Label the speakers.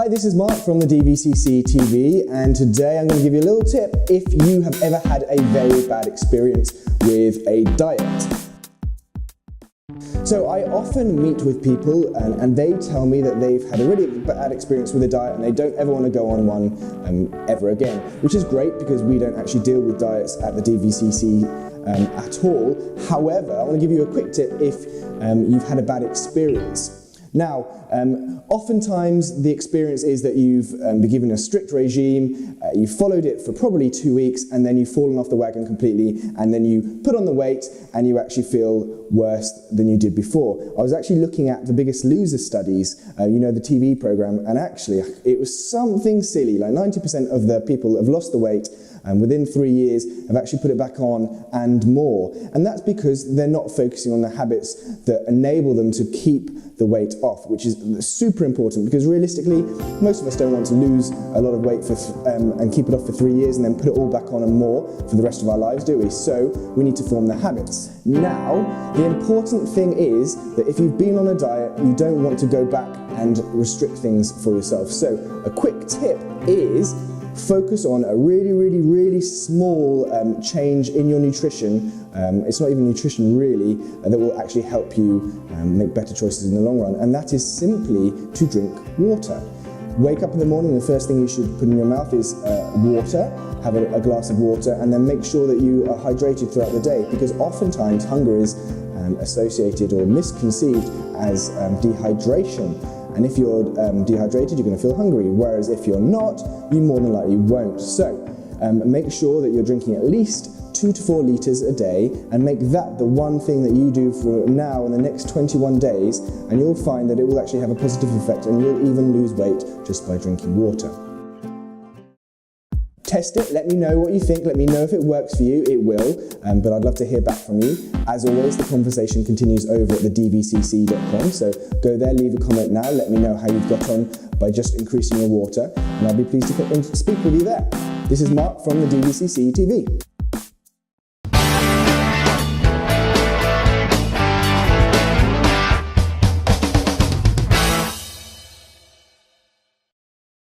Speaker 1: Hi, this is Mark from the DVCC TV, and today I'm going to give you a little tip if you have ever had a very bad experience with a diet. So I often meet with people and they tell me that they've had a really bad experience with a diet and they don't ever want to go on one ever again, which is great because we don't actually deal with diets at the DVCC at all. However, I want to give you a quick tip if you've had a bad experience. Now, oftentimes the experience is that you've been given a strict regime, you've followed it for probably 2 weeks, and then you've fallen off the wagon completely, and then you put on the weight and you actually feel worse than you did before. I was actually looking at the Biggest Loser studies, you know, the TV program, and actually it was something silly, like 90% of the people have lost the weight and within 3 years have actually put it back on and more. And that's because they're not focusing on the habits that enable them to keep the weight off, which is super important because realistically, most of us don't want to lose a lot of weight and keep it off for 3 years and then put it all back on and more for the rest of our lives, do we? So we need to form the habits. Now, the important thing is that if you've been on a diet, you don't want to go back and restrict things for yourself. So a quick tip is focus on a really small change in your nutrition. It's not even nutrition really, that will actually help you make better choices in the long run, and that is simply to drink water. Wake up in the morning, the first thing you should put in your mouth is water. Have a glass of water, and then make sure that you are hydrated throughout the day, because oftentimes hunger is associated or misconceived as dehydration. And if you're dehydrated, you're going to feel hungry, whereas if you're not, you more than likely won't. So make sure that you're drinking at least 2 to 4 litres a day, and make that the one thing that you do for now and the next 21 days, and you'll find that it will actually have a positive effect, and you'll even lose weight just by drinking water. Test it, let me know what you think, let me know if it works for you, it will, but I'd love to hear back from you. As always, the conversation continues over at thedvcc.com, so go there, leave a comment now, let me know how you've got on by just increasing your water, and I'll be pleased to speak with you there. This is Mark from the DVCC TV.